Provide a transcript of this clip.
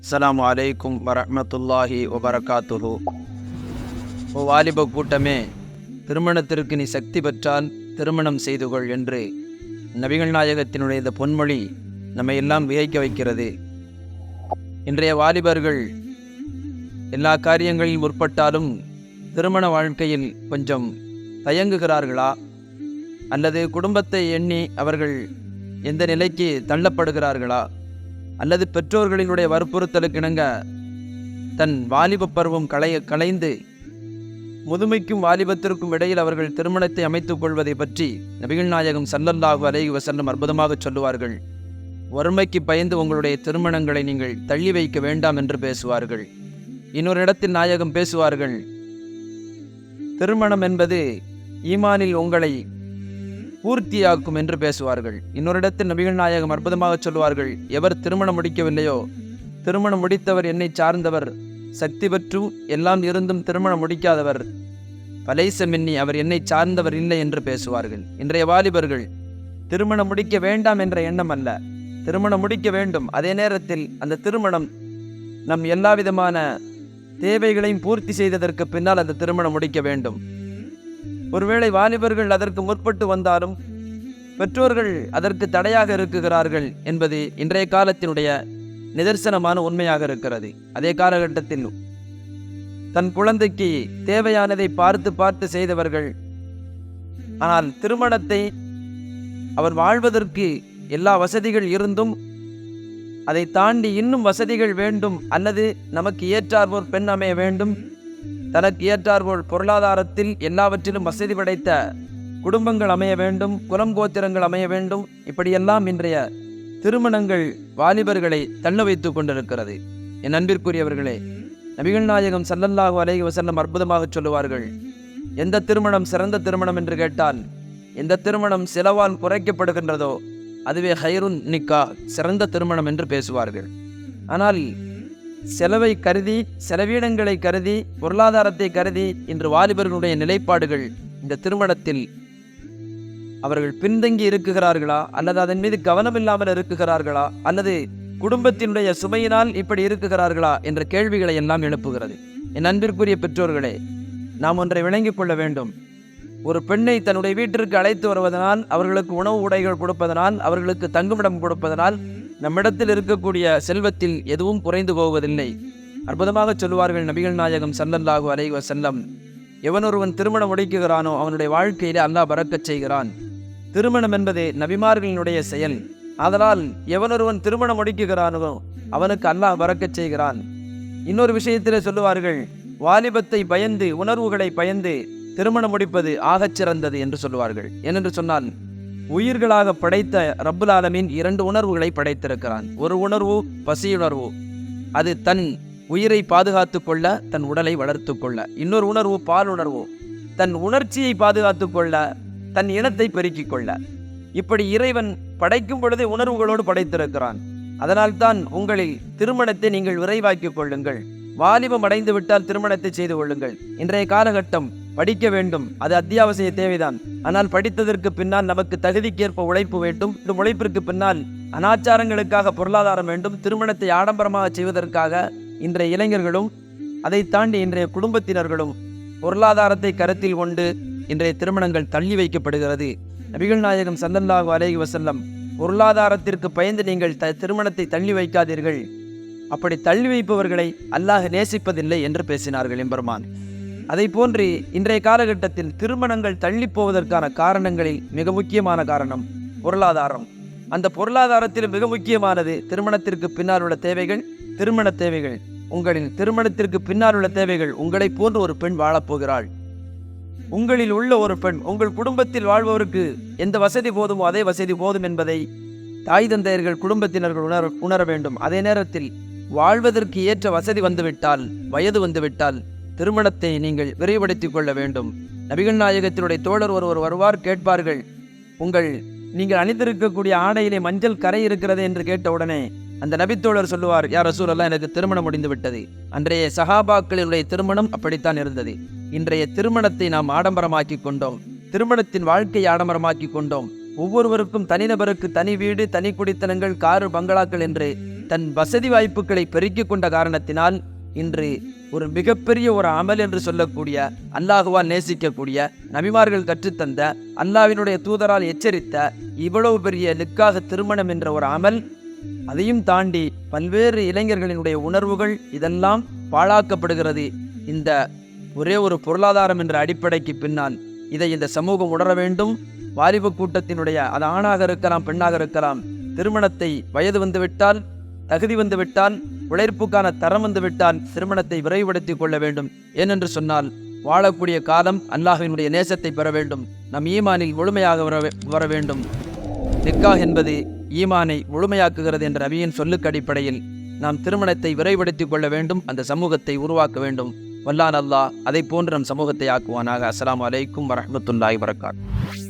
அஸ்ஸலாமு அலைக்கும் வரஹ்மத்துல்லாஹி வபரகாத்துஹு. ஓ வாலிப கூட்டமே, திருமணத்திற்கு நீ சக்தி பெற்றால் திருமணம் செய்து கொள் என்று நபிகள் நாயகத்தினுடைய இந்த பொன்மொழி நம்மை எல்லாம் வியக்க வைக்கிறது. இன்றைய வாலிபர்கள் எல்லா காரியங்களில் முற்பட்டாலும் திருமண வாழ்க்கையில் கொஞ்சம் தயங்குகிறார்களா, அல்லது குடும்பத்தை எண்ணி அவர்கள் எந்த நிலைக்கு தள்ளப்படுகிறார்களா, அல்லது பெற்றோர்களினுடைய வற்புறுத்தலுக்கு இணங்க தன் வாலிப பருவம் களைந்து முதுமைக்கும் வாலிபத்திற்கும் இடையில் அவர்கள் திருமணத்தை அமைத்துக் கொள்வதை பற்றி நபிகள் நாயகம் ஸல்லல்லாஹு அலைஹி வஸல்லம் அற்புதமாக சொல்லுவார்கள். வறுமைக்கு பயந்து உங்களுடைய திருமணங்களை நீங்கள் தள்ளி வைக்க வேண்டாம் என்று பேசுவார்கள். இன்னொரு இடத்தில் நாயகம் பேசுவார்கள், திருமணம் என்பது ஈமானில் உங்களை பூர்த்தியாக்கும் என்று பேசுவார்கள். இன்னொரு இடத்தில் நபிகள் நாயகம் அற்புதமாக சொல்லுவார்கள், எவர் திருமணம் முடிக்கவில்லையோ, திருமணம் முடித்தவர் என்னை சார்ந்தவர், சக்தி பெற்றும் எல்லாம் இருந்தும் திருமணம் முடிக்காதவர் பலைச மின்னி, அவர் என்னை சார்ந்தவர் இல்லை என்று பேசுவார்கள். இன்றைய வாலிபர்கள் திருமணம் முடிக்க வேண்டாம் என்ற எண்ணம் அல்ல, திருமணம் முடிக்க வேண்டும். அதே நேரத்தில் அந்த திருமணம் நம் எல்லா விதமான தேவைகளையும் பூர்த்தி செய்ததற்கு பின்னால் அந்த திருமணம் முடிக்க வேண்டும். ஒருவேளை வாலிபர்கள் அதற்கு முற்பட்டு வந்தாலும் பெற்றோர்கள் அதற்கு தடையாக இருக்குகிறார்கள் என்பது இன்றைய காலத்தினுடைய நிதர்சனமான உண்மையாக இருக்கிறது. அதே காலகட்டத்தில் தன் குழந்தைக்கு தேவையானதை பார்த்து செய்தவர்கள், ஆனால் திருமணத்தை அவர் வாழ்வதற்கு எல்லா வசதிகள் இருந்தும் அதை தாண்டி இன்னும் வசதிகள் வேண்டும், அல்லது நமக்கு ஏற்றாற்போல் பெண் அமைய வேண்டும், தனக்கு ஏற்றாற்போல் பொருளாதாரத்தில் எல்லாவற்றிலும் வசதி படைத்த குடும்பங்கள் அமைய வேண்டும், குலம் கோத்திரங்கள் அமைய வேண்டும், இப்படியெல்லாம் இன்றைய திருமணங்கள் வாலிபர்களை தள்ள வைத்து கொண்டிருக்கிறது. என் அன்பிற்குரியவர்களே, நபிகள் நாயகம் ஸல்லல்லாஹு அலைஹி வஸல்லம் அற்புதமாக சொல்லுவார்கள், எந்த திருமணம் சிறந்த திருமணம் என்று கேட்டால், எந்த திருமணம் செலவால் குறைக்கப்படுகின்றதோ அதுவே ஹைருன் நிக்கா, சிறந்த திருமணம் என்று பேசுவார்கள். ஆனால் செலவை கருதி, செலவீனங்களை கருதி, பொருளாதாரத்தை கருதி இன்று வாலிபர்களுடைய நிலைப்பாடுகள் இந்த திருமணத்தில் அவர்கள் பின்தங்கி இருக்குகிறார்களா, அல்லது அதன் மீது கவனம் இல்லாமல் இருக்குகிறார்களா, அல்லது குடும்பத்தினுடைய சுமையினால் இப்படி இருக்குகிறார்களா என்ற கேள்விகளை எல்லாம் எழுப்புகிறது. என் அன்பிற்குரிய பெற்றோர்களே, நாம் ஒன்றை விளங்கிக் கொள்ள வேண்டும். ஒரு பெண்ணை தன்னுடைய வீட்டிற்கு அழைத்து வருவதனால், அவர்களுக்கு உணவு உடைகள் கொடுப்பதனால், அவர்களுக்கு தங்குமிடம் கொடுப்பதனால் நம்மிடத்தில் இருக்கக்கூடிய செல்வத்தில் எதுவும் குறைந்து போவதில்லை. அற்புதமாக சொல்லுவார்கள் நபிகள் நாயகம் ஸல்லல்லாஹு அலைஹி வஸல்லம், எவனொருவன் திருமணம் முடிக்குகிறானோ அவனுடைய வாழ்க்கையிலே அல்லாஹ் பரக்கச் செய்கிறான். திருமணம் என்பது நபிமார்களினுடைய செயல். அதனால் எவனொருவன் திருமணம் முடிக்குகிறானோ அவனுக்கு அல்லாஹ் பரக்கச் செய்கிறான். இன்னொரு விஷயத்திலே சொல்லுவார்கள், வாலிபத்தை பயந்து, உணர்வுகளை பயந்து திருமணம் முடிப்பது ஆகச் சிறந்தது என்று சொல்லுவார்கள். ஏனென்று சொன்னால், உயிர்களாக படைத்த ரப்புல் ஆலமீன் இரண்டு உணர்வுகளை படைத்திருக்கிறான். ஒரு உணர்வு பசியுணர்வு, அது தன் உயிரை பாதுகாத்து கொள்ள, தன் உடலை வளர்த்து கொள்ள. இன்னொரு உணர்வு பாலுணர்வு, தன் உணர்ச்சியை பாதுகாத்து கொள்ள, தன் இனத்தை பெருக்கிக் கொள்ள. இப்படி இறைவன் படைக்கும் பொழுதே உணர்வுகளோடு படைத்திருக்கிறான். அதனால்தான் உங்களில் திருமணத்தை நீங்கள் விரைவாக்கிக் கொள்ளுங்கள். வாலிபம் அடைந்து விட்டால் திருமணத்தை செய்து கொள்ளுங்கள். இன்றைய காலகட்டம் படிக்க வேண்டும், அது அத்தியாவசிய தேவைதான். ஆனால் படித்ததற்கு பின்னால் நமக்கு தகுதிக்கேற்ப உழைப்பு வேண்டும். இந்த உழைப்பிற்கு பின்னால் அனாச்சாரங்களுக்காக பொருளாதாரம் வேண்டும். திருமணத்தை ஆடம்பரமாக செய்வதற்காக இன்றைய இளைஞர்களும் அதை தாண்டி இன்றைய குடும்பத்தினர்களும் பொருளாதாரத்தை கருத்தில் கொண்டு இன்றைய திருமணங்கள் தள்ளி வைக்கப்படுகிறது. நபிகள் நாயகம் ஸல்லல்லாஹு அலைஹி வஸல்லம், பொருளாதாரத்திற்கு பயந்து நீங்கள் திருமணத்தை தள்ளி வைக்காதீர்கள், அப்படி தள்ளி வைப்பவர்களை அல்லாஹ் நேசிப்பதில்லை என்று பேசினார்கள் எம்பெருமான். அதை போன்று இன்றைய காலகட்டத்தில் திருமணங்கள் தள்ளி போவதற்கான காரணங்களில் மிக முக்கியமான காரணம் பொருளாதாரம். அந்த பொருளாதாரத்தில் மிக முக்கியமானது திருமணத்திற்கு பின்னால் உள்ள தேவைகள், திருமண தேவைகள். உங்களின் திருமணத்திற்கு பின்னால் உள்ள தேவைகள், உங்களை போன்று ஒரு பெண் வாழப்போகிறாள். உங்களில் உள்ள ஒரு பெண், உங்கள் குடும்பத்தில் வாழ்பவருக்கு எந்த வசதி போதுமோ அதே வசதி போதும் என்பதை தாய் தந்தையர்கள், குடும்பத்தினர்கள் உணர வேண்டும். அதே நேரத்தில் வாழ்வதற்கு ஏற்ற வசதி வந்துவிட்டால், வயது வந்துவிட்டால் திருமணத்தை நீங்கள் விரைவுபடுத்திக் கொள்ள வேண்டும். நபிகள் நாயகத்தினுடைய தோழர் ஒருவர் வருவார், கேட்பார்கள், நீங்கள் அணிந்திருக்கக்கூடிய ஆடையிலே மஞ்சள் கரை இருக்கிறது என்று கேட்டவுடனே அந்த நபித்தோழர் சொல்லுவார், யா ரசூலல்லாஹ், எனக்கு திருமணம் முடிந்து விட்டது. அன்றைய சஹாபாக்களினுடைய திருமணம் அப்படித்தான் இருந்தது. இன்றைய திருமணத்தை நாம் ஆடம்பரமாக்கி கொண்டோம், திருமணத்தின் வாழ்க்கையை ஆடம்பரமாக்கி கொண்டோம். ஒவ்வொருவருக்கும் தனிநபருக்கு தனி வீடு, தனி குடித்தனங்கள், காரு, பங்களாக்கள் என்று தன் வசதி வாய்ப்புகளை பெருக்கிக் கொண்ட காரணத்தினால் இன்று ஒரு மிகப்பெரிய ஒரு அமல் என்று சொல்லக்கூடிய, அல்லாஹுவால் நேசிக்கக்கூடிய, நபிமார்கள் கற்றுத்தந்த, அல்லாஹ்வினுடைய தூதரால் எச்சரித்த இவ்வளவு பெரிய நிக்காஹ் திருமணம் என்ற ஒரு அமல், அதையும் தாண்டி பல்வேறு இளைஞர்களினுடைய உணர்வுகள் இதெல்லாம் பாழாக்கப்படுகிறது. இந்த ஒரே ஒரு பொருளாதாரம் என்ற அடிப்படைக்கு பின்னால் இதை இந்த சமூகம் உணர வேண்டும். வாலிப கூட்டத்தினுடைய, அது ஆணாக இருக்கலாம் பெண்ணாக இருக்கலாம், திருமணத்தை வயது வந்துவிட்டால், தகுதி வந்துவிட்டால், உழைப்புக்கான தரம் வந்துவிட்டால் திருமணத்தை விரைவுபடுத்திக் கொள்ள வேண்டும். ஏனென்று சொன்னால் வாழக்கூடிய காலம் அல்லாஹ்வினுடைய நேசத்தை பெற வேண்டும், நம் ஈமானில் முழுமையாக வர வேண்டும். நிக்காஹ் என்பது ஈமானை முழுமையாக்குகிறது என்ற நபியின் சொல்லுக்கு அடிப்படையில் நாம் திருமணத்தை விரைவுபடுத்திக் கொள்ள வேண்டும், அந்த சமூகத்தை உருவாக்க வேண்டும். வல்லான் அல்லாஹ் அதை போன்று நம் சமூகத்தை ஆக்குவானாக. அஸ்ஸலாமு அலைக்கும் வரஹ்மத்துல்லாஹி வபரகாத்துஹு.